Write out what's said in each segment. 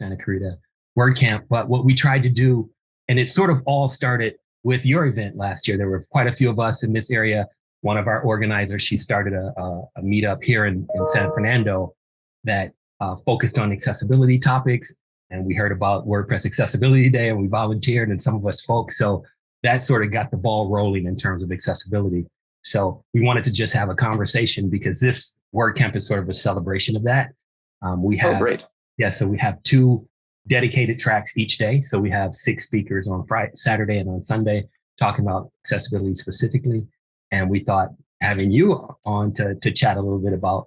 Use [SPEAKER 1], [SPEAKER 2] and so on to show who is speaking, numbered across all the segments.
[SPEAKER 1] Santa Clarita WordCamp. But what we tried to do, and it sort of all started with your event last year. There were quite a few of us in this area. One of our organizers, she started a meetup here in San Fernando that focused on accessibility topics. And we heard about WordPress Accessibility Day and we volunteered and some of us spoke. So that sort of got the ball rolling in terms of accessibility. So we wanted to just have a conversation because this WordCamp is sort of a celebration of that. We have,
[SPEAKER 2] great.
[SPEAKER 1] Yeah, so we have 2 dedicated tracks each day. So we have 6 speakers on Friday, Saturday and on Sunday talking about accessibility specifically. And we thought having you on to chat a little bit about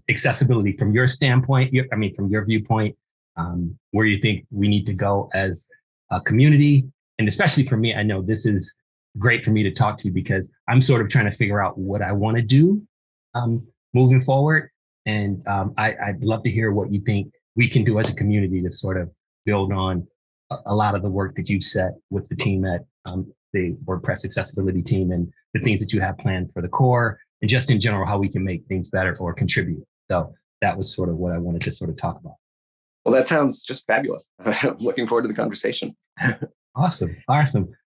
[SPEAKER 1] accessibility from your standpoint, from your viewpoint, where you think we need to go as a community. And especially for me, I know this is great for me to talk to you because I'm sort of trying to figure out what I want to do moving forward. And I'd love to hear what you think we can do as a community to sort of build on a lot of the work that you've set with the team at the WordPress accessibility team and the things that you have planned for the core and just in general, how we can make things better or contribute. So that was sort of what I wanted to sort of talk about.
[SPEAKER 2] Well, that sounds just fabulous. I'm looking forward to the conversation.
[SPEAKER 1] Awesome.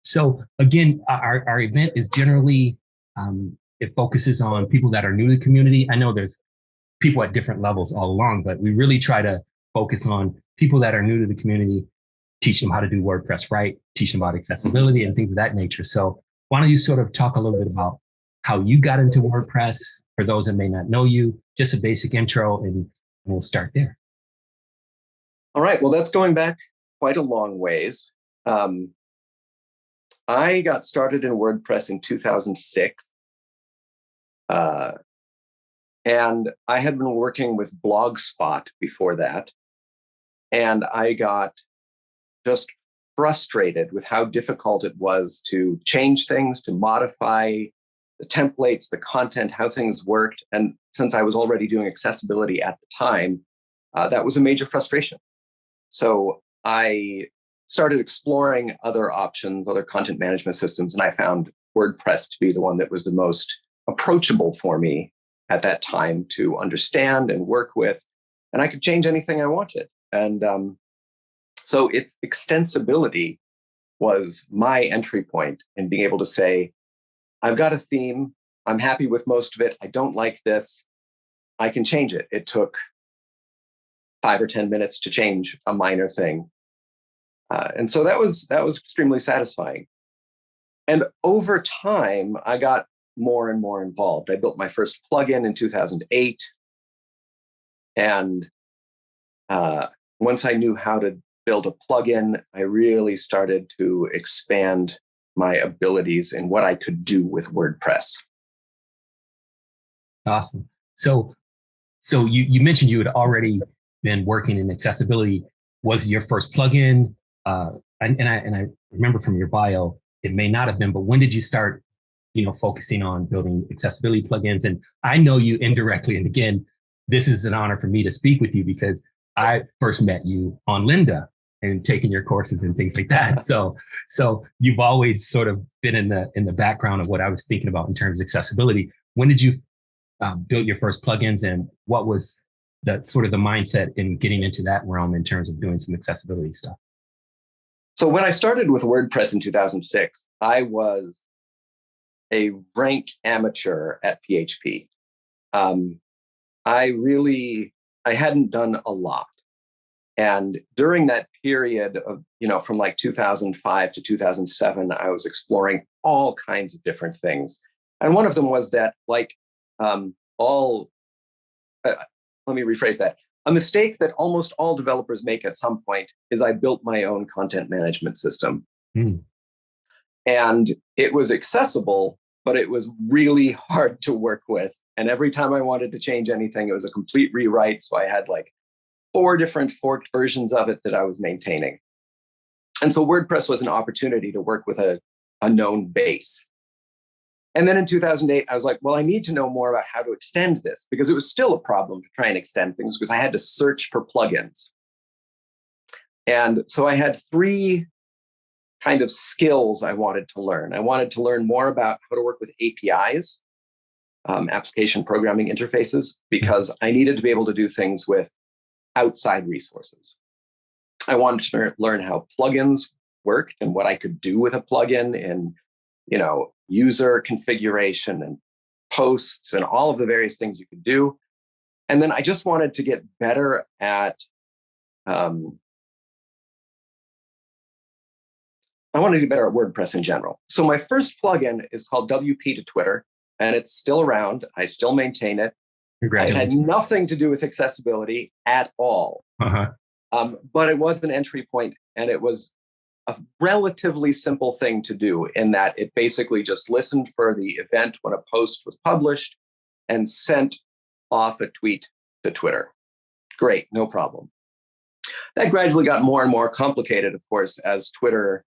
[SPEAKER 1] So again, our event is generally, it focuses on people that are new to the community. I know there's people at different levels all along, but we really try to focus on people that are new to the community, teach them how to do WordPress right, teach them about accessibility and things of that nature. So why don't you sort of talk a little bit about how you got into WordPress for those that may not know you, just a basic intro, and we'll start there.
[SPEAKER 2] All right. Well, that's going back quite a long ways. I got started in WordPress in 2006. And I had been working with Blogspot before that. And I got just frustrated with how difficult it was to change things, to modify the templates, the content, how things worked. And since I was already doing accessibility at the time, that was a major frustration. So I started exploring other options, other content management systems, and I found WordPress to be the one that was the most approachable for me at that time to understand and work with, and I could change anything I wanted. And so its extensibility was my entry point in being able to say, I've got a theme, I'm happy with most of it, I don't like this, I can change it. It took 5 or 10 minutes to change a minor thing. And so that was extremely satisfying. And over time, I got more and more involved. I built my first plugin in 2008. And once I knew how to build a plugin, I really started to expand my abilities in what I could do with WordPress.
[SPEAKER 1] Awesome. So you mentioned you had already been working in accessibility. Was your first plugin? And I remember from your bio, it may not have been, but when did you start, focusing on building accessibility plugins? And I know you indirectly. And again, this is an honor for me to speak with you because I first met you on Lynda and taking your courses and things like that. So you've always sort of been in the background of what I was thinking about in terms of accessibility. When did you build your first plugins, and what was the sort of the mindset in getting into that realm in terms of doing some accessibility stuff?
[SPEAKER 2] So when I started with WordPress in 2006, I was a rank amateur at PHP. I hadn't done a lot. And during that period of, from like 2005 to 2007, I was exploring all kinds of different things. And one of them was that, let me rephrase that. A mistake that almost all developers make at some point is I built my own content management system. And it was accessible, but it was really hard to work with. And every time I wanted to change anything, it was a complete rewrite. So I had like 4 different forked versions of it that I was maintaining. And so WordPress was an opportunity to work with a known base. And then in 2008, I was like, well, I need to know more about how to extend this, because it was still a problem to try and extend things because I had to search for plugins. And so I had 3 kind of skills I wanted to learn. I wanted to learn more about how to work with APIs, application programming interfaces, because I needed to be able to do things with outside resources. I wanted to learn how plugins worked and what I could do with a plugin in, user configuration and posts and all of the various things you could do. And then I just wanted to get better at, I wanted to get better at WordPress in general. So my first plugin is called WP to Twitter, and it's still around. I still maintain it. It had nothing to do with accessibility at all.
[SPEAKER 1] Uh-huh.
[SPEAKER 2] But it was an entry point, and it was a relatively simple thing to do in that it basically just listened for the event when a post was published and sent off a tweet to Twitter. Great, no problem. That gradually got more and more complicated, of course, as Twitter,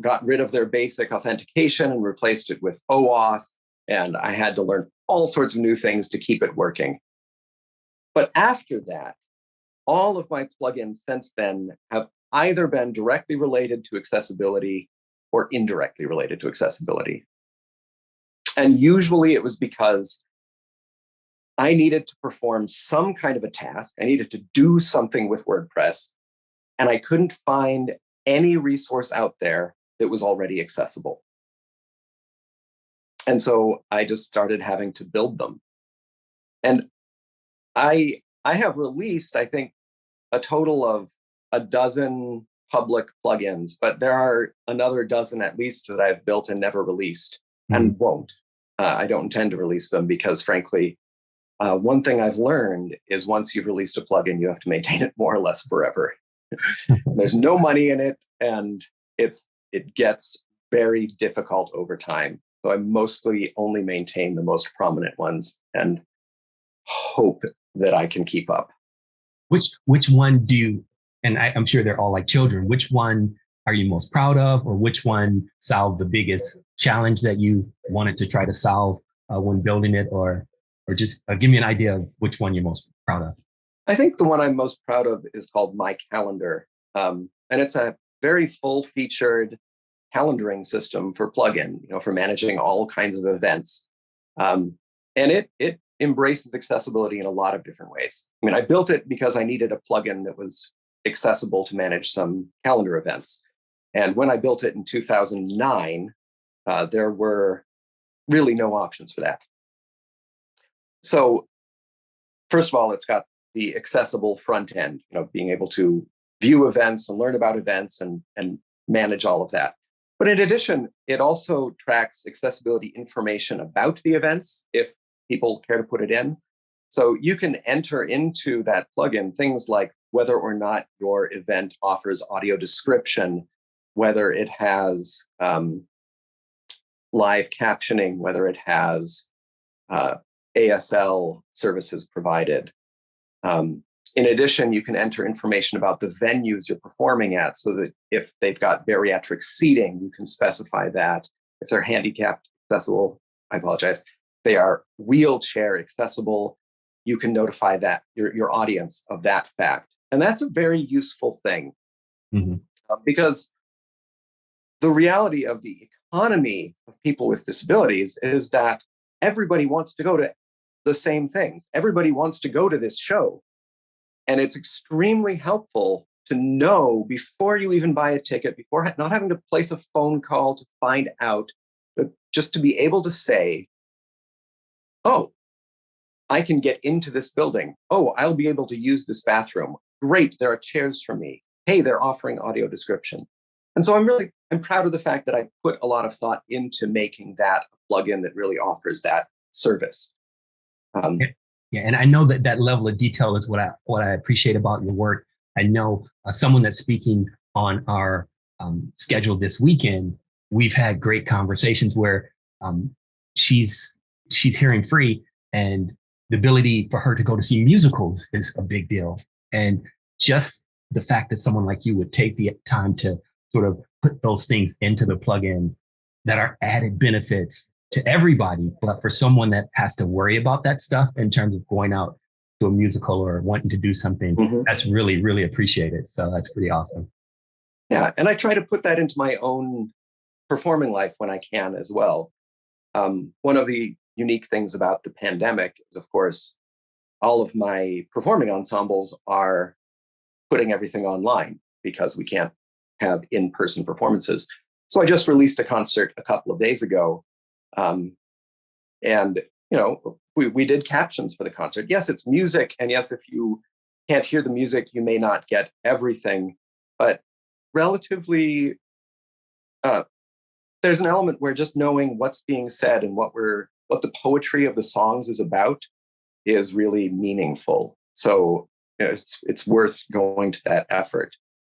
[SPEAKER 2] got rid of their basic authentication and replaced it with OAuth. And I had to learn all sorts of new things to keep it working. But after that, all of my plugins since then have either been directly related to accessibility or indirectly related to accessibility. And usually it was because I needed to perform some kind of a task. I needed to do something with WordPress, and I couldn't find any resource out there that was already accessible. And so I just started having to build them. And I have released, I think, a total of a dozen public plugins, but there are another dozen at least that I've built and never released and won't. I don't intend to release them because, frankly, one thing I've learned is once you've released a plugin, you have to maintain it more or less forever. There's no money in it, and it gets very difficult over time. So I mostly only maintain the most prominent ones and hope that I can keep up.
[SPEAKER 1] Which one do you, and I'm sure they're all like children, which one are you most proud of, or which one solved the biggest challenge that you wanted to try to solve when building it, or just give me an idea of which one you're most proud of?
[SPEAKER 2] I think the one I'm most proud of is called My Calendar. And it's a very full-featured calendaring system for plugin, for managing all kinds of events. And it embraces accessibility in a lot of different ways. I mean, I built it because I needed a plugin that was accessible to manage some calendar events. And when I built it in 2009, there were really no options for that. So first of all, it's got the accessible front end, being able to view events and learn about events and manage all of that. But in addition, it also tracks accessibility information about the events if people care to put it in. So you can enter into that plugin things like whether or not your event offers audio description, whether it has live captioning, whether it has ASL services provided. In addition, you can enter information about the venues you're performing at, so that if they've got bariatric seating, you can specify that. If they're handicapped accessible, I apologize, they are wheelchair accessible, you can notify that your audience of that fact. And that's a very useful thing because the reality of the economy of people with disabilities is that everybody wants to go to the same things. Everybody wants to go to this show. And it's extremely helpful to know before you even buy a ticket, before not having to place a phone call to find out, but just to be able to say, oh, I can get into this building. Oh, I'll be able to use this bathroom. Great, there are chairs for me. Hey, they're offering audio description. And so I'm proud of the fact that I put a lot of thought into making that a plugin that really offers that service.
[SPEAKER 1] Yeah, and I know that level of detail is what I appreciate about your work. I know someone that's speaking on our schedule this weekend. We've had great conversations where she's hearing free, and the ability for her to go to see musicals is a big deal. And just the fact that someone like you would take the time to sort of put those things into the plugin that are added benefits to everybody, but for someone that has to worry about that stuff in terms of going out to a musical or wanting to do something, that's really, really appreciated. So that's pretty awesome.
[SPEAKER 2] Yeah, and I try to put that into my own performing life when I can as well. One of the unique things about the pandemic is, of course, all of my performing ensembles are putting everything online. because we can't have in-person performances. So I just released a concert a couple of days ago. And, we did captions for the concert. Yes, it's music. And yes, if you can't hear the music, you may not get everything. But relatively, there's an element where just knowing what's being said and what the poetry of the songs is about is really meaningful. So it's worth going to that effort.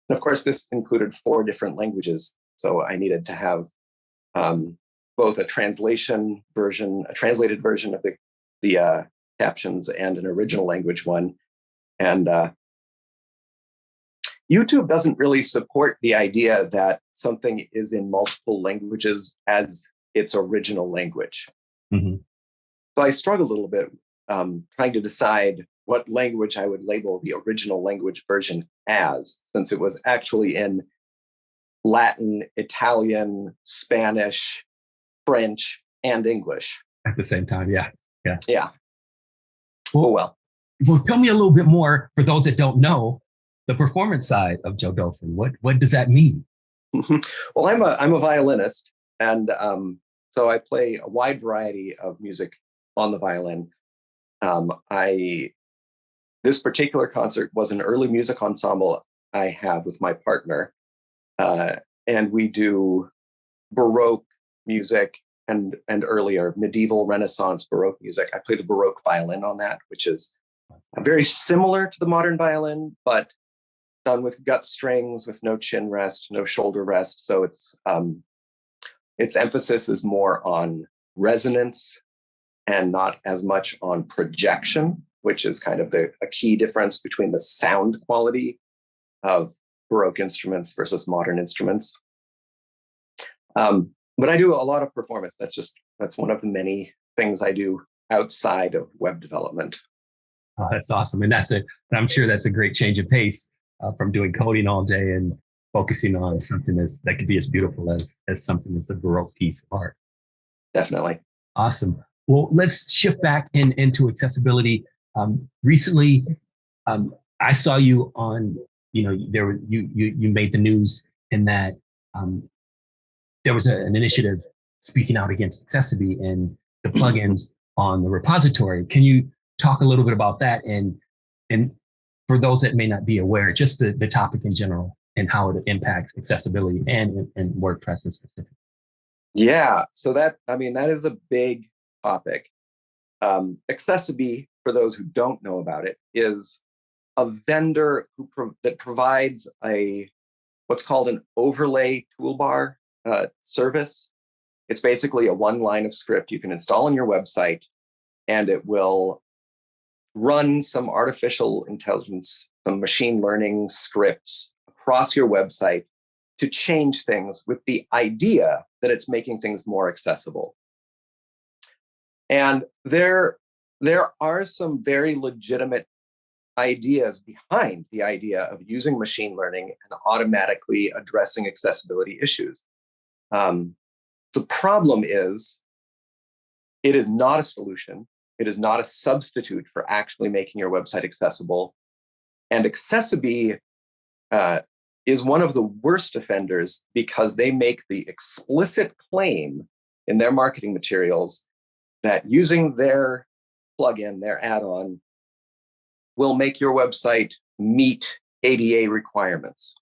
[SPEAKER 2] And of course, this included 4 different languages. So I needed to have both a translated version of the captions and an original language one. And YouTube doesn't really support the idea that something is in multiple languages as its original language.
[SPEAKER 1] Mm-hmm.
[SPEAKER 2] So I struggled a little bit trying to decide what language I would label the original language version as, since it was actually in Latin, Italian, Spanish, French, and English.
[SPEAKER 1] At the same time, yeah.
[SPEAKER 2] Yeah.
[SPEAKER 1] Well, tell me a little bit more, for those that don't know, the performance side of Joe Dolson. What does that mean?
[SPEAKER 2] Well, I'm a violinist, and so I play a wide variety of music on the violin. This particular concert was an early music ensemble I have with my partner, and we do Baroque music and earlier medieval, Renaissance, Baroque music. I play the Baroque violin on that, which is very similar to the modern violin, but done with gut strings, with no chin rest, no shoulder rest. So its emphasis is more on resonance and not as much on projection, which is kind of a key difference between the sound quality of Baroque instruments versus modern instruments. But I do a lot of performance. That's one of the many things I do outside of web development.
[SPEAKER 1] Oh, that's awesome. And I'm sure that's a great change of pace from doing coding all day and focusing on something that could be as beautiful as something that's a Baroque piece of art.
[SPEAKER 2] Definitely.
[SPEAKER 1] Awesome. Well, let's shift back into accessibility. Recently, I saw you on, you made the news in that there was an initiative speaking out against accessibility and the plugins on the repository. Can you talk a little bit about that? And for those that may not be aware, just the topic in general and how it impacts accessibility and WordPress in specific.
[SPEAKER 2] Yeah, so that is a big topic. Accessibility, for those who don't know about it, is a vendor that provides what's called an overlay toolbar service. It's basically a one line of script you can install on your website, and it will run some artificial intelligence, some machine learning scripts across your website to change things with the idea that it's making things more accessible. And there are some very legitimate ideas behind the idea of using machine learning and automatically addressing accessibility issues. The problem is, it is not a solution. It is not a substitute for actually making your website accessible. And accessibility is one of the worst offenders because they make the explicit claim in their marketing materials that using their plugin, their add-on, will make your website meet ADA requirements.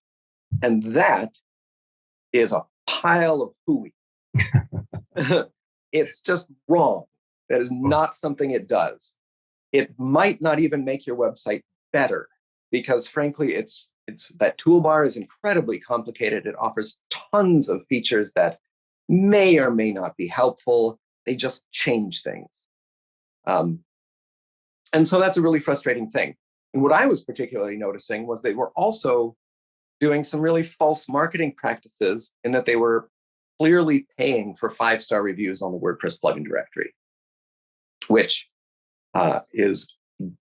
[SPEAKER 2] And that is a pile of hooey. It's just wrong. That is not something it does. It might not even make your website better because, frankly, it's that toolbar is incredibly complicated. It offers tons of features that may or may not be helpful. They just change things. And so that's a really frustrating thing. And what I was particularly noticing was they were also doing some really false marketing practices in that they were clearly paying for 5-star reviews on the WordPress plugin directory, which is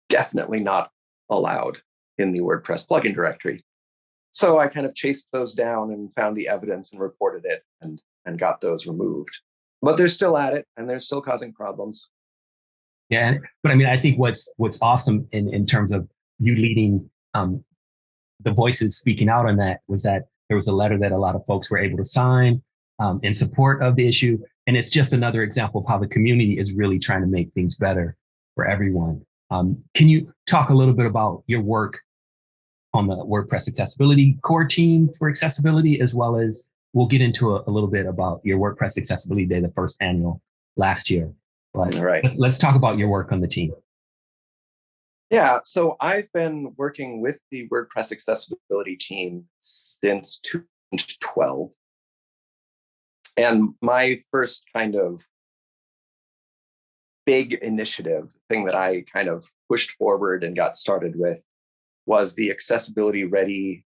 [SPEAKER 2] definitely not allowed in the WordPress plugin directory. So I kind of chased those down and found the evidence and reported it and got those removed. But they're still at it and they're still causing problems.
[SPEAKER 1] Yeah, but I mean, I think what's awesome in terms of you leading the voices speaking out on that was that there was a letter that a lot of folks were able to sign in support of the issue. And it's just another example of how the community is really trying to make things better for everyone. Can you talk a little bit about your work on the WordPress Accessibility core team for accessibility, as well as we'll get into a little bit about your WordPress Accessibility Day, the first annual last year. But
[SPEAKER 2] All right.
[SPEAKER 1] let's talk about your work on the team.
[SPEAKER 2] Yeah, so I've been working with the WordPress accessibility team since 2012. And my first kind of big initiative thing that I kind of pushed forward and got started with was the accessibility ready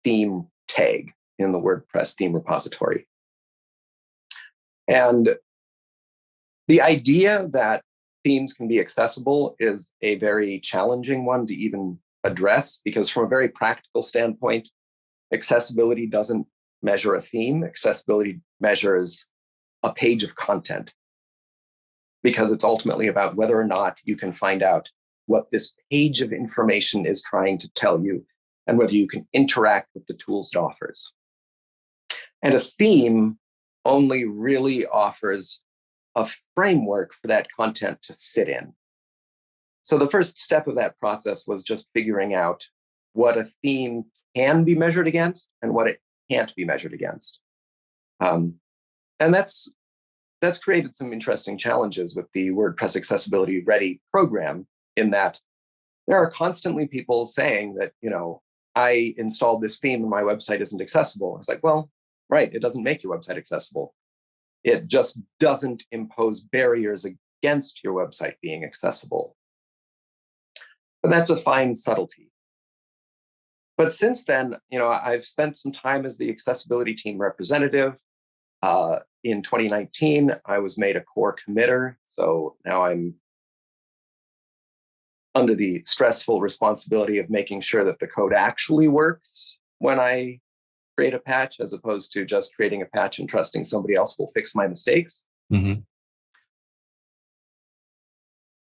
[SPEAKER 2] theme tag in the WordPress theme repository. And the idea that themes can be accessible is a very challenging one to even address, because from a very practical standpoint, accessibility doesn't measure a theme. Accessibility measures a page of content, because it's ultimately about whether or not you can find out what this page of information is trying to tell you and whether you can interact with the tools it offers. And a theme only really offers a framework for that content to sit in. So the first step of that process was just figuring out what a theme can be measured against and what it can't be measured against. And that's created some interesting challenges with the WordPress Accessibility Ready program, in that there are constantly people saying that, I installed this theme and my website isn't accessible. It's like, well, right, it doesn't make your website accessible. It just doesn't impose barriers against your website being accessible. And that's a fine subtlety. But since then, I've spent some time as the accessibility team representative. In 2019, I was made a core committer. So now I'm under the stressful responsibility of making sure that the code actually works when I create a patch, as opposed to just creating a patch and trusting somebody else will fix my mistakes.
[SPEAKER 1] Mm-hmm.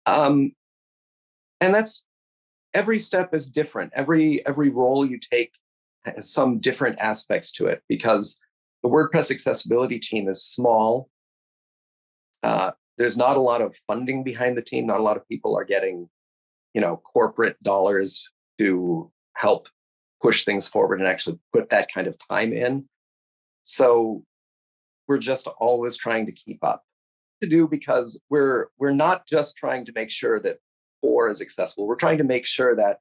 [SPEAKER 2] And that's, every step is different. Every role you take has some different aspects to it, because the WordPress accessibility team is small. There's not a lot of funding behind the team. Not a lot of people are getting, corporate dollars to help push things forward and actually put that kind of time in. So we're just always trying to keep up to do, because we're not just trying to make sure that core is accessible. We're trying to make sure that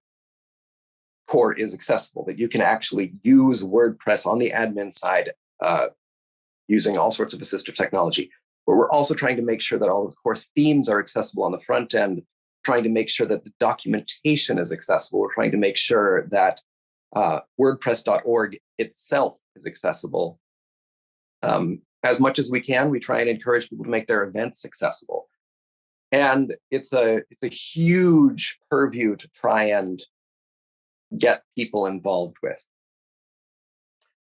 [SPEAKER 2] core is accessible, that you can actually use WordPress on the admin side using all sorts of assistive technology. But we're also trying to make sure that all of the core themes are accessible on the front end, trying to make sure that the documentation is accessible. We're trying to make sure that WordPress.org itself is accessible. As much as we can, we try and encourage people to make their events accessible. And it's a huge purview to try and get people involved with.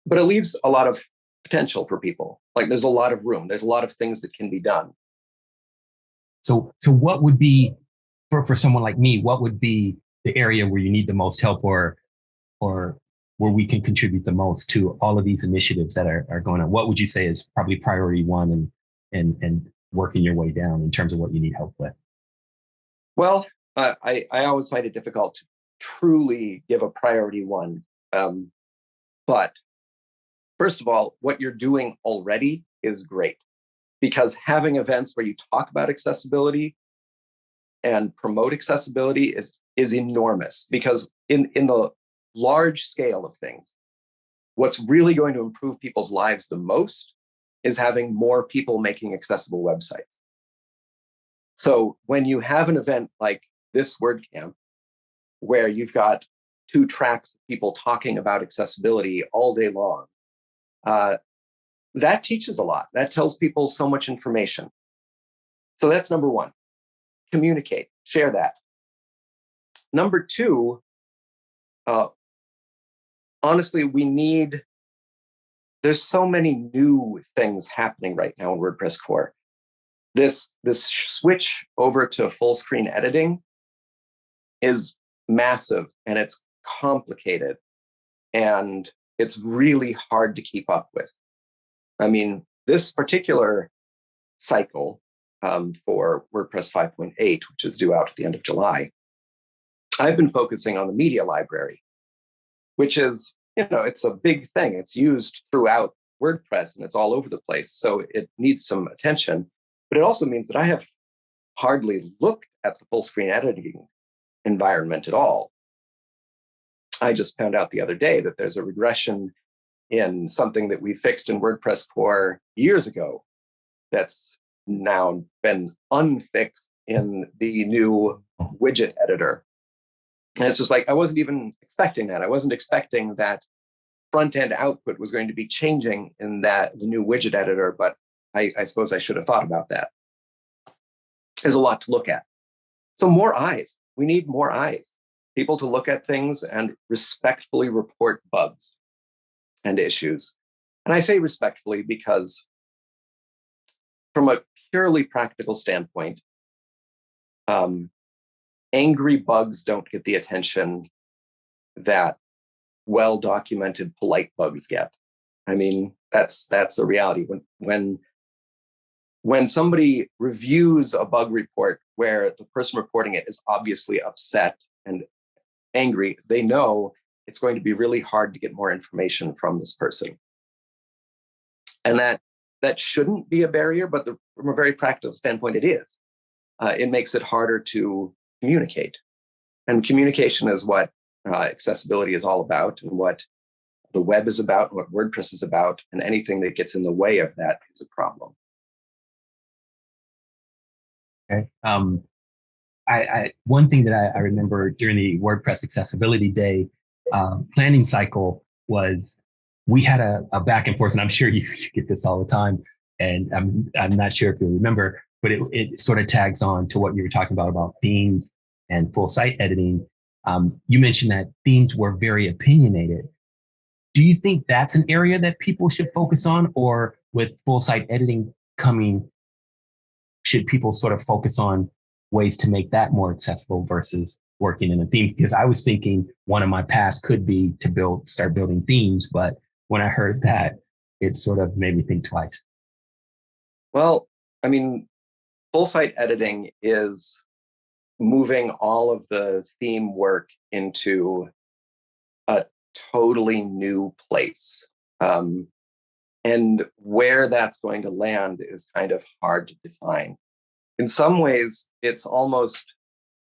[SPEAKER 2] But it leaves a lot of potential for people. Like, there's a lot of room. There's a lot of things that can be done.
[SPEAKER 1] So what would be, for someone like me, what would be the area where you need the most help, or where we can contribute the most to all of these initiatives that are going on? What would you say is probably priority one, and working your way down in terms of what you need help with?
[SPEAKER 2] Well, I always find it difficult to truly give a priority one. But first of all, what you're doing already is great, because having events where you talk about accessibility and promote accessibility is enormous. Because in the large scale of things, what's really going to improve people's lives the most is having more people making accessible websites. So when you have an event like this WordCamp, where you've got 2 tracks of people talking about accessibility all day long, that teaches a lot. That tells people so much information. So that's number one. Communicate, share that. Number two, honestly, there's so many new things happening right now in WordPress core. This switch over to full screen editing is massive, and it's complicated. and it's really hard to keep up with. I mean, this particular cycle for WordPress 5.8, which is due out at the end of July, I've been focusing on the media library, which is, it's a big thing. It's used throughout WordPress and it's all over the place. So it needs some attention. But it also means that I have hardly looked at the full screen editing environment at all. I just found out the other day that there's a regression in something that we fixed in WordPress core years ago that's now been unfixed in the new widget editor. And it's just like, I wasn't even expecting that. I wasn't expecting that front-end output was going to be changing in the new widget editor, but I suppose I should have thought about that. There's a lot to look at. So more eyes. We need more eyes. People to look at things and respectfully report bugs and issues. And I say respectfully because from a purely practical standpoint, angry bugs don't get the attention that well-documented, polite bugs get. I mean, that's a reality. When somebody reviews a bug report where the person reporting it is obviously upset and angry, they know it's going to be really hard to get more information from this person. And that shouldn't be a barrier, but from a very practical standpoint, it is. It makes it harder to communicate. And communication is what accessibility is all about, and what the web is about, and what WordPress is about, and anything that gets in the way of that is a problem.
[SPEAKER 1] Okay. One thing that I remember during the WordPress Accessibility Day planning cycle was we had a back and forth, and I'm sure you get this all the time, and I'm not sure if you remember, but it sort of tags on to what you were talking about themes and full site editing. You mentioned that themes were very opinionated. Do you think that's an area that people should focus on, or with full site editing coming, should people sort of focus on ways to make that more accessible versus working in a theme? Because I was thinking one of my paths could be to start building themes, but when I heard that, it sort of made me think twice.
[SPEAKER 2] Well, I mean, full site editing is moving all of the theme work into a totally new place. And where that's going to land is kind of hard to define. In some ways, it's almost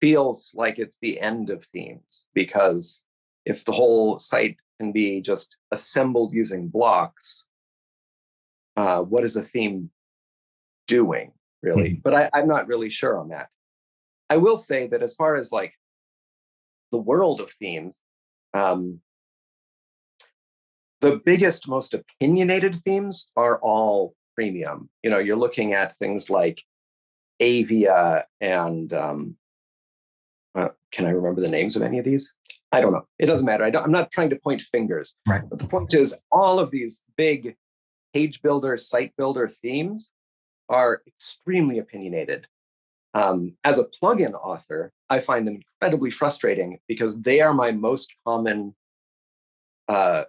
[SPEAKER 2] feels like it's the end of themes, because if the whole site can be just assembled using blocks, what is a theme doing, really? But I'm not really sure on that. I will say that as far as like the world of themes, the biggest, most opinionated themes are all premium. You're looking at things like Avia and can I remember the names of any of these? I don't know. It doesn't matter. I'm not trying to point fingers.
[SPEAKER 1] Right.
[SPEAKER 2] But the point is, all of these big page builder, site builder themes are extremely opinionated. As a plugin author, I find them incredibly frustrating because they are my most common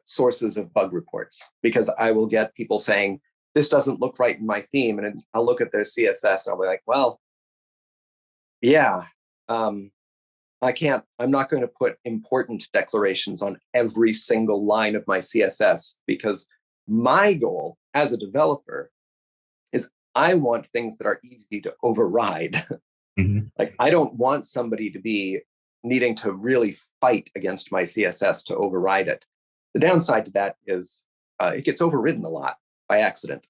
[SPEAKER 2] sources of bug reports, because I will get people saying, this doesn't look right in my theme. And I'll look at their CSS and I'll be like, well, yeah, I'm not going to put important declarations on every single line of my CSS, because my goal as a developer is I want things that are easy to override. Like, I don't want somebody to be needing to really fight against my CSS to override it. The downside to that is it gets overridden a lot by accident.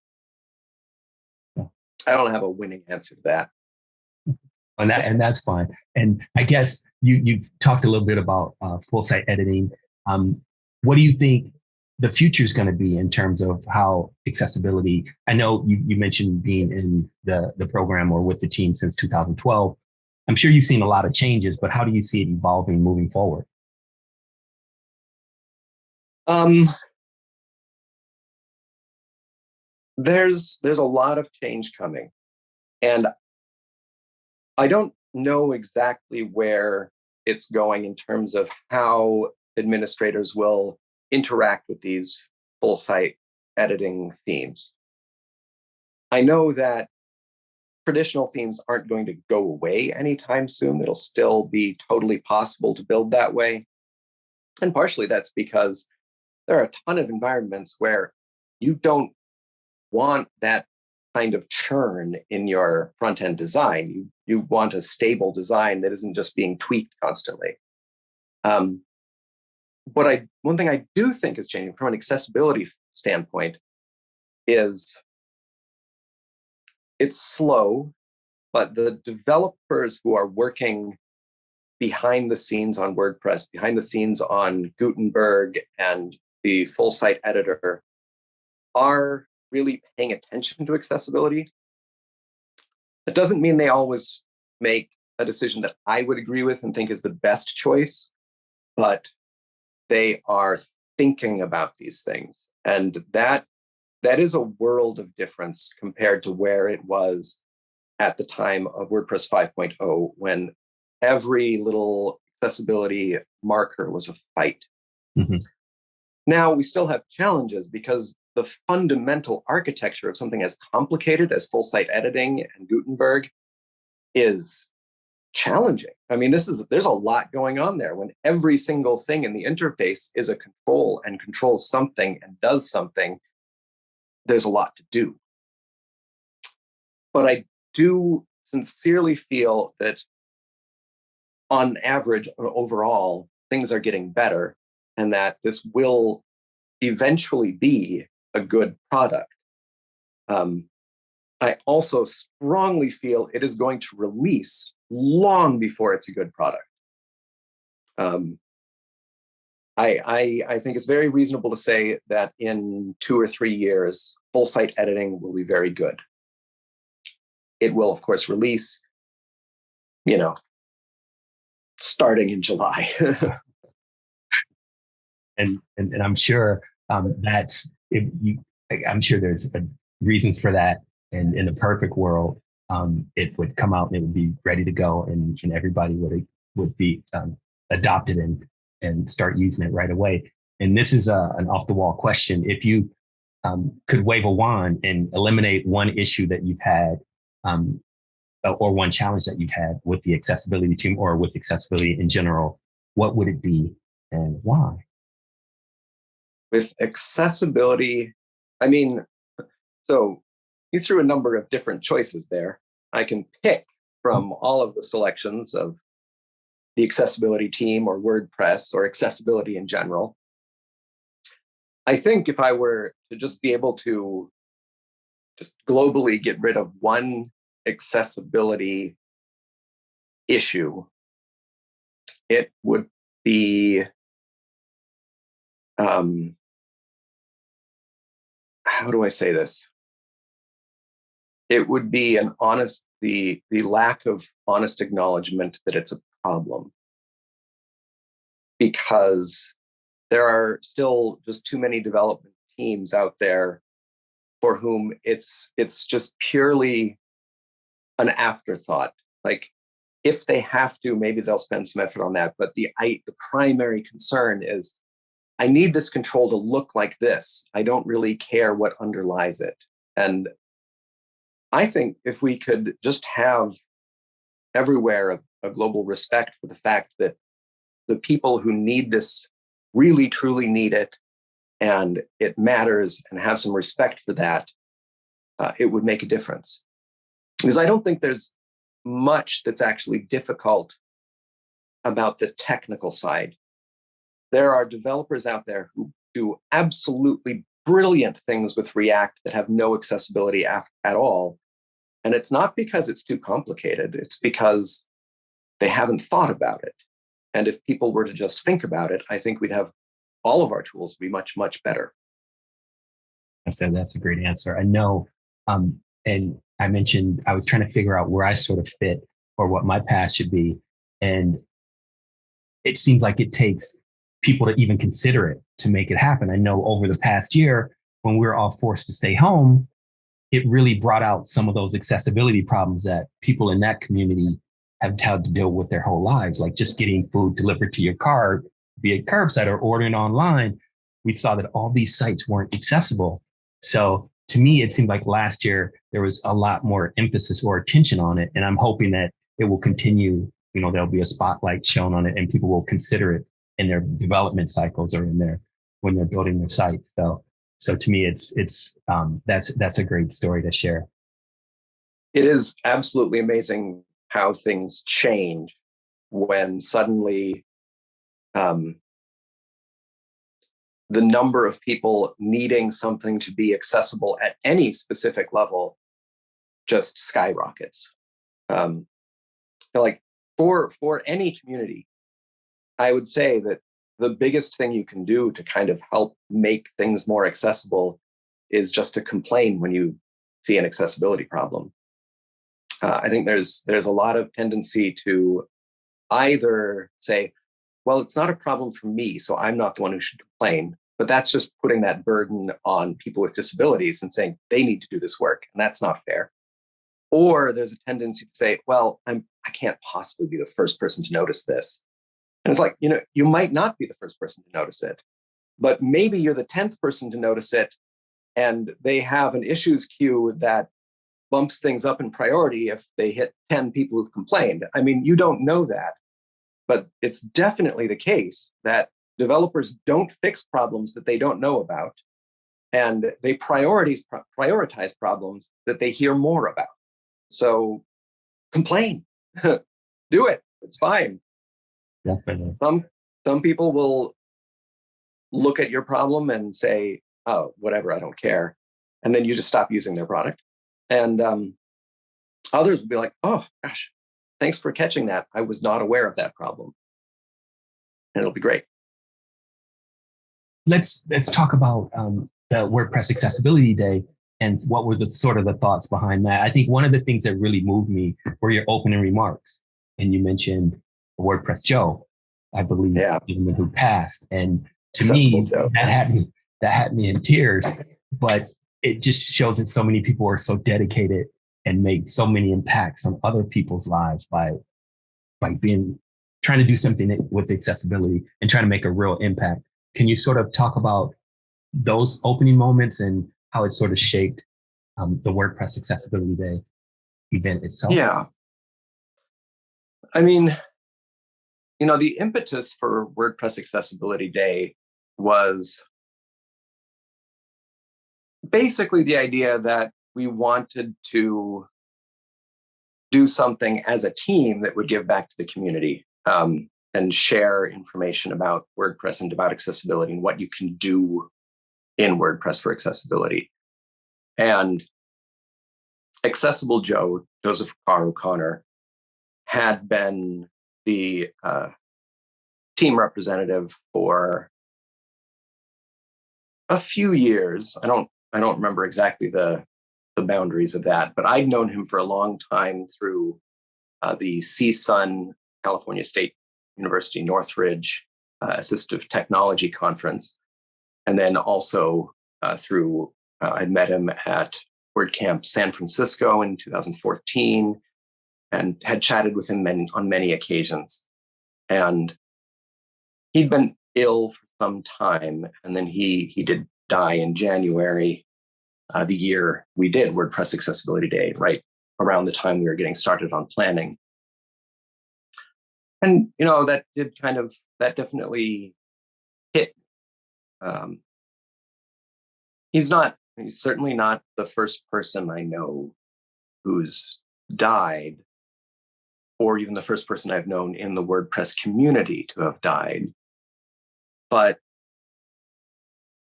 [SPEAKER 2] I don't have a winning answer to that.
[SPEAKER 1] And that's fine. And I guess you talked a little bit about full site editing. What do you think the future is going to be in terms of how accessibility? I know you mentioned being in the program or with the team since 2012. I'm sure you've seen a lot of changes, but how do you see it evolving moving forward?
[SPEAKER 2] There's a lot of change coming, and I don't know exactly where it's going in terms of how administrators will interact with these full site editing themes. I know that traditional themes aren't going to go away anytime soon. It'll still be totally possible to build that way. And partially that's because there are a ton of environments where you don't want that kind of churn in your front-end design. You want a stable design that isn't just being tweaked constantly. One thing I do think is changing from an accessibility standpoint is it's slow, but the developers who are working behind the scenes on WordPress, behind the scenes on Gutenberg and the full site editor are really paying attention to accessibility. That doesn't mean they always make a decision that I would agree with and think is the best choice, but they are thinking about these things. And that is a world of difference compared to where it was at the time of WordPress 5.0, when every little accessibility marker was a fight.
[SPEAKER 1] Mm-hmm.
[SPEAKER 2] Now we still have challenges because the fundamental architecture of something as complicated as full site editing and Gutenberg is challenging. I mean, there's a lot going on there when every single thing in the interface is a control and controls something and does something. There's a lot to do. But I do sincerely feel that on average, or overall, things are getting better and that this will eventually be a good product. I also strongly feel it is going to release long before it's a good product. I think it's very reasonable to say that in 2 or 3 years, full site editing will be very good. It will, of course, release, starting in July.
[SPEAKER 1] and I'm sure I'm sure there's reasons for that. And in a perfect world, it would come out and it would be ready to go, and everybody would be adopted and start using it right away. And this is an off the wall question. If you could wave a wand and eliminate one issue that you've had, or one challenge that you've had with the accessibility team or with accessibility in general, what would it be and why?
[SPEAKER 2] With accessibility, so you threw a number of different choices there. I can pick from all of the selections of the accessibility team or WordPress or accessibility in general. I think if I were to just be able to just globally get rid of one accessibility issue, it would be, how do I say this? It would be the lack of honest acknowledgement that it's a problem. Because there are still just too many development teams out there for whom it's just purely an afterthought. Like, if they have to, maybe they'll spend some effort on that. But the primary concern is, I need this control to look like this. I don't really care what underlies it. And I think if we could just have everywhere a global respect for the fact that the people who need this really, truly need it, and it matters, and have some respect for that, it would make a difference. Because I don't think there's much that's actually difficult about the technical side. There are developers out there who do absolutely brilliant things with React that have no accessibility at all. And it's not because it's too complicated. It's because they haven't thought about it. And if people were to just think about it, I think we'd have all of our tools be much, much better.
[SPEAKER 1] I said that's a great answer. I know, and I mentioned I was trying to figure out where I sort of fit or what my path should be. And it seems like it takes people to even consider it to make it happen. I know over the past year, when we were all forced to stay home, it really brought out some of those accessibility problems that people in that community have had to deal with their whole lives, like just getting food delivered to your car via curbside or ordering online. we saw that all these sites weren't accessible. So to me, it seemed like last year there was a lot more emphasis or attention on it. And I'm hoping that it will continue. There'll be a spotlight shown on it and people will consider it in their development cycles or when they're building their sites. So to me, that's a great story to share.
[SPEAKER 2] It is absolutely amazing how things change when suddenly the number of people needing something to be accessible at any specific level just skyrockets. Like for any community, I would say that the biggest thing you can do to kind of help make things more accessible is just to complain when you see an accessibility problem. I think there's a lot of tendency to either say, well, it's not a problem for me, so I'm not the one who should complain. But that's just putting that burden on people with disabilities and saying they need to do this work, and that's not fair. Or there's a tendency to say, well, I can't possibly be the first person to notice this. And it's like, you might not be the first person to notice it, but maybe you're the 10th person to notice it, and they have an issues queue that bumps things up in priority if they hit 10 people who've complained. I mean, you don't know that, but it's definitely the case that developers don't fix problems that they don't know about, and they prioritize problems that they hear more about. So complain, do it. It's fine.
[SPEAKER 1] Definitely.
[SPEAKER 2] Some people will look at your problem and say, oh, whatever, I don't care. And then you just stop using their product. And others will be like, oh, gosh, thanks for catching that. I was not aware of that problem. And it'll be great.
[SPEAKER 1] Let's talk about the WordPress Accessibility Day and what were the sort of the thoughts behind that. I think one of the things that really moved me were your opening remarks. And you mentioned WordPress Joe, I believe, the gentleman who passed. And to me, that had me in tears. But it just shows that so many people are so dedicated and make so many impacts on other people's lives by trying to do something with accessibility and trying to make a real impact. Can you sort of talk about those opening moments and how it sort of shaped the WordPress Accessibility Day event itself?
[SPEAKER 2] Yeah. I mean, the impetus for WordPress Accessibility Day was basically the idea that we wanted to do something as a team that would give back to the community and share information about WordPress and about accessibility and what you can do in WordPress for accessibility. And Accessible Joe, Joseph Carr O'Connor, had been the team representative for a few years. I don't remember exactly the boundaries of that, but I'd known him for a long time through the CSUN, California State University Northridge Assistive Technology Conference. And then also through, I met him at WordCamp San Francisco in 2014 and had chatted with him on many occasions. And he'd been ill for some time, and then he did die in January, the year we did WordPress Accessibility Day, right around the time we were getting started on planning. And that definitely hit. He's certainly not the first person I know who's died, or even the first person I've known in the WordPress community to have died. But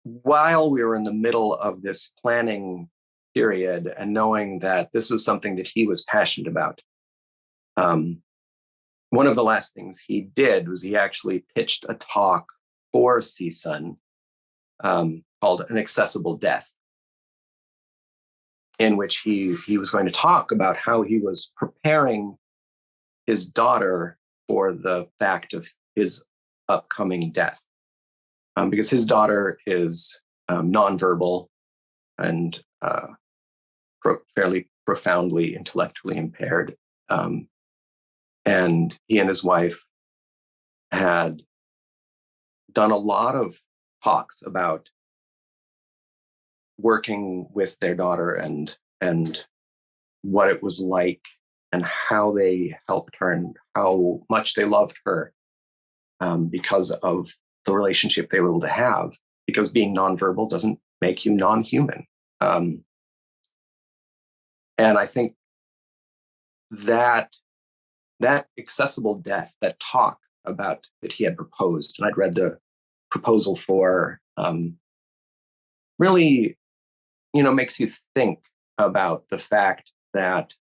[SPEAKER 2] while we were in the middle of this planning period and knowing that this is something that he was passionate about, one of the last things he did was he actually pitched a talk for CSUN called An Accessible Death, in which he was going to talk about how he was preparing his daughter for the fact of his upcoming death. Because his daughter is nonverbal and fairly profoundly intellectually impaired. And he and his wife had done a lot of talks about working with their daughter and what it was like and how they helped her and how much they loved her because of the relationship they were able to have, because being nonverbal doesn't make you non-human. And I think that accessible death, that talk about that he had proposed, and I'd read the proposal for, really, makes you think about the fact that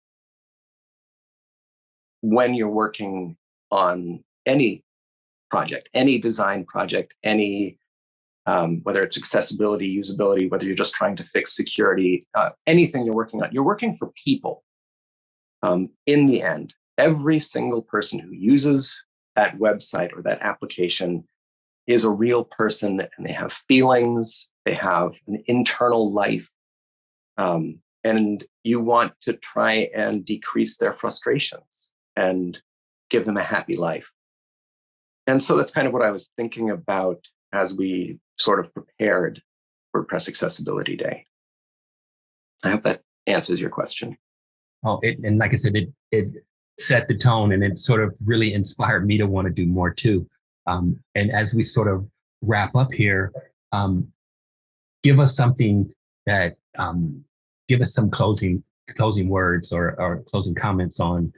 [SPEAKER 2] when you're working on any project, any design project, any whether it's accessibility, usability, whether you're just trying to fix security, anything you're working on, you're working for people. In the end, every single person who uses that website or that application is a real person, and they have feelings, they have an internal life, and you want to try and decrease their frustrations and give them a happy life. And so that's kind of what I was thinking about as we sort of prepared for WordPress Accessibility Day. I hope that answers your question.
[SPEAKER 1] Oh, and like I said, it set the tone, and it sort of really inspired me to want to do more too. And as we sort of wrap up here, give us something that, give us some closing words or closing comments on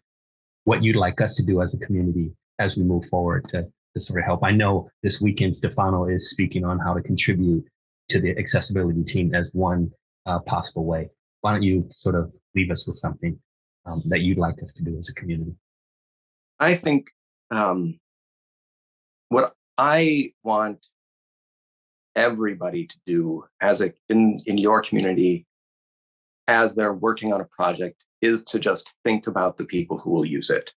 [SPEAKER 1] what you'd like us to do as a community as we move forward to sort of help. I know this weekend Stefano is speaking on how to contribute to the accessibility team as one possible way. Why don't you sort of leave us with something that you'd like us to do as a community?
[SPEAKER 2] I think what I want everybody to do in your community as they're working on a project is to just think about the people who will use it.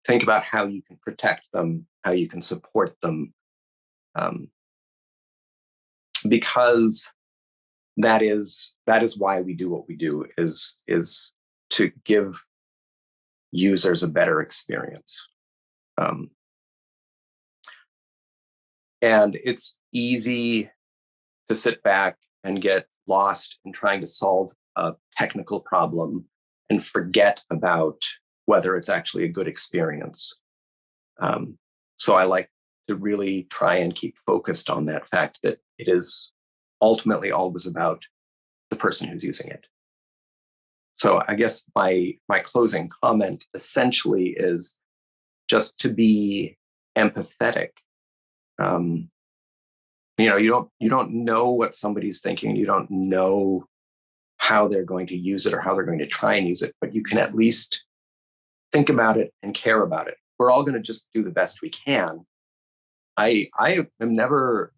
[SPEAKER 2] Think about how you can protect them, how you can support them, because that is why we do what we do, is to give users a better experience. And it's easy to sit back and get lost in trying to solve a technical problem and forget about whether it's actually a good experience. So I like to really try and keep focused on that fact that it is ultimately always about the person who's using it. So I guess my closing comment essentially is just to be empathetic. You don't know what somebody's thinking. You don't know how they're going to use it or how they're going to try and use it, but you can at least think about it and care about it. We're all going to just do the best we can. I am never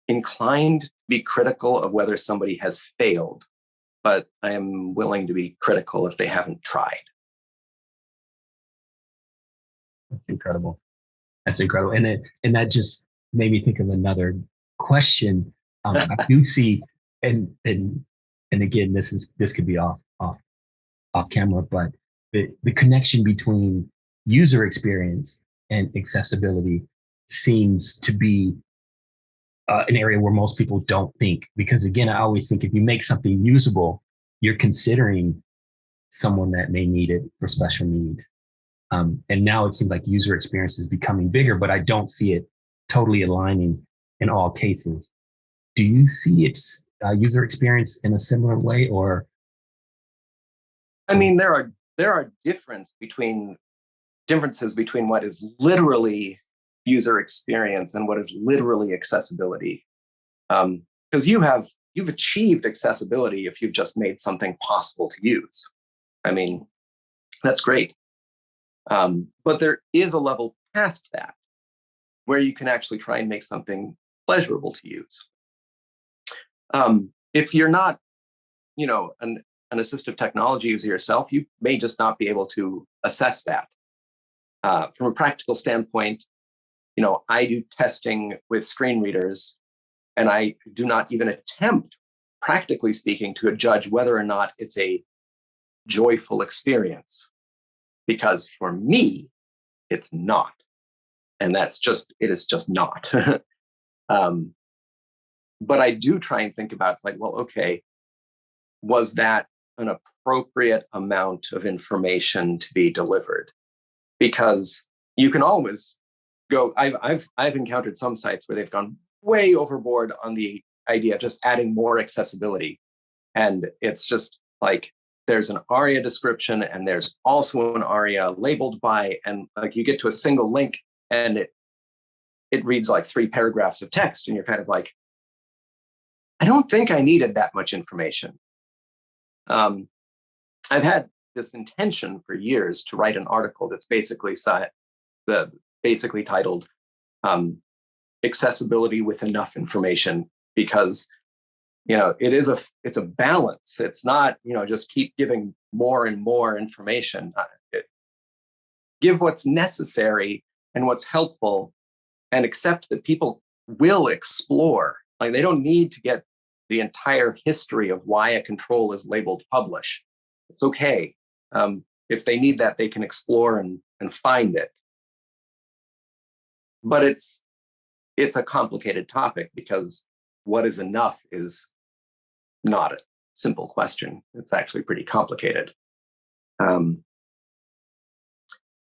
[SPEAKER 2] inclined to be critical of whether somebody has failed, but I am willing to be critical if they haven't tried.
[SPEAKER 1] That's incredible. That's incredible. And that just made me think of another question. I do see, and again, this could be off camera, but the connection between user experience and accessibility seems to be an area where most people don't think, because again, I always think if you make something usable, you're considering someone that may need it for special needs. And now it seems like user experience is becoming bigger, but I don't see it totally aligning in all cases. Do you see its user experience in a similar way, or?
[SPEAKER 2] I mean, there are differences between what is literally user experience and what is literally accessibility. Because you've achieved accessibility if you've just made something possible to use. I mean, that's great. But there is a level past that where you can actually try and make something pleasurable to use. If you're not, an assistive technology user yourself, you may just not be able to assess that. From a practical standpoint, I do testing with screen readers, and I do not even attempt, practically speaking, to judge whether or not it's a joyful experience. Because for me, it's not. And it is just not. But I do try and think about like, well, okay, was that an appropriate amount of information to be delivered? Because you can always go, I've encountered some sites where they've gone way overboard on the idea of just adding more accessibility. And it's just like, there's an ARIA description and there's also an ARIA labeled by, and like you get to a single link and it reads like 3 paragraphs of text. And you're kind of like, I don't think I needed that much information. I've had this intention for years to write an article that's basically titled Accessibility with Enough Information, because it's a balance. It's not just keep giving more and more information. Give what's necessary and what's helpful, and accept that people will explore. Like, they don't need to get the entire history of why a control is labeled publish. It's okay. If they need that, they can explore and find it. But it's a complicated topic, because what is enough is not a simple question. It's actually pretty complicated. I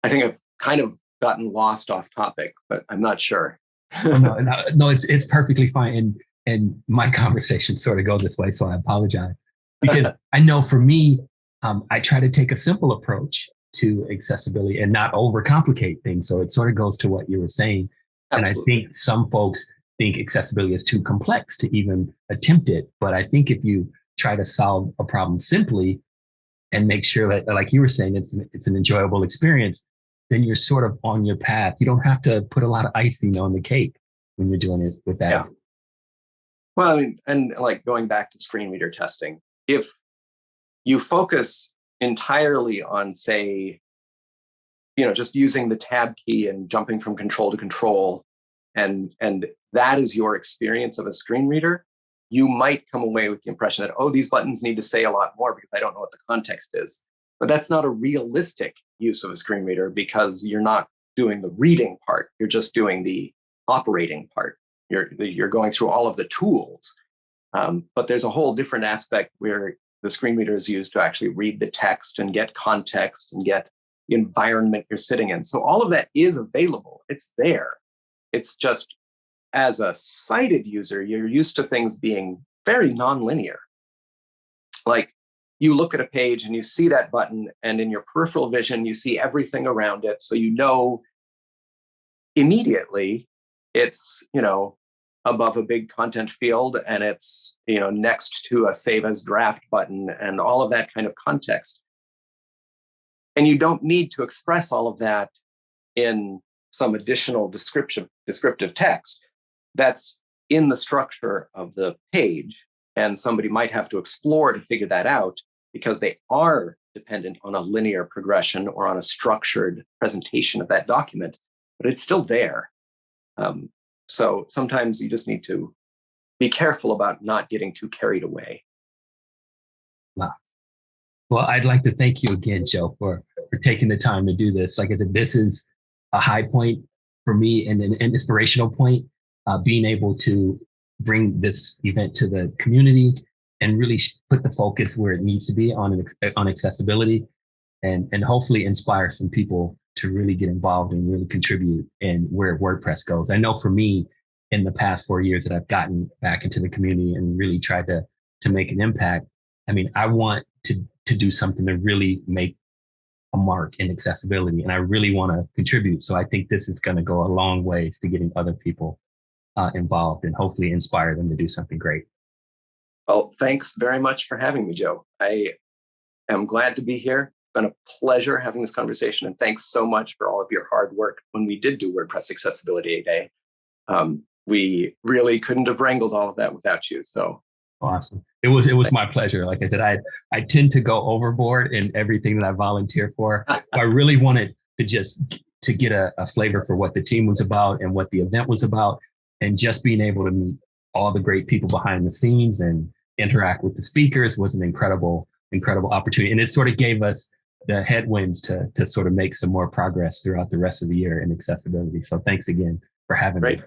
[SPEAKER 2] think I've kind of gotten lost off topic, but I'm not sure.
[SPEAKER 1] No, it's perfectly fine. And my conversations sort of go this way, so I apologize. Because I know for me, I try to take a simple approach to accessibility and not overcomplicate things. So it sort of goes to what you were saying. Absolutely. And I think some folks think accessibility is too complex to even attempt it. But I think if you try to solve a problem simply and make sure that, like you were saying, it's an enjoyable experience, then you're sort of on your path. You don't have to put a lot of icing on the cake when you're doing it with that.
[SPEAKER 2] Yeah. Well, I mean, and like going back to screen reader testing, if you focus entirely on, say, just using the tab key and jumping from control to control, and that is your experience of a screen reader, you might come away with the impression that, oh, these buttons need to say a lot more because I don't know what the context is. But that's not a realistic use of a screen reader, because you're not doing the reading part. You're just doing the operating part. You're going through all of the tools. But there's a whole different aspect where the screen reader is used to actually read the text and get context and get the environment you're sitting in. So all of that is available. It's there. It's just, as a sighted user, you're used to things being very nonlinear. Like, you look at a page and you see that button, and in your peripheral vision, you see everything around it. So you know immediately it's, above a big content field, and it's, next to a save as draft button and all of that kind of context. And you don't need to express all of that in some additional descriptive text. That's in the structure of the page, and somebody might have to explore to figure that out, because they are dependent on a linear progression or on a structured presentation of that document, but it's still there. So sometimes you just need to be careful about not getting too carried away.
[SPEAKER 1] Wow. Well, I'd like to thank you again, Joe, for taking the time to do this. Like I said, this is a high point for me and an inspirational point, being able to bring this event to the community and really put the focus where it needs to be on accessibility, and hopefully inspire some people to really get involved and really contribute in where WordPress goes. I know for me, in the past 4 years that I've gotten back into the community and really tried to make an impact, I mean, I want to do something to really make a mark in accessibility, and I really want to contribute. So I think this is going to go a long ways to getting other people involved and hopefully inspire them to do something great.
[SPEAKER 2] Well, thanks very much for having me, Joe. I am glad to be here. It's been a pleasure having this conversation, and thanks so much for all of your hard work when we did do WordPress Accessibility Day. We really couldn't have wrangled all of that without you. So
[SPEAKER 1] awesome. It was my pleasure. Like I said, I tend to go overboard in everything that I volunteer for. I really wanted to get a flavor for what the team was about and what the event was about, and just being able to meet all the great people behind the scenes and interact with the speakers was an incredible opportunity. And it sort of gave us the headwinds to sort of make some more progress throughout the rest of the year in accessibility. So thanks again for having
[SPEAKER 2] Great.
[SPEAKER 1] me.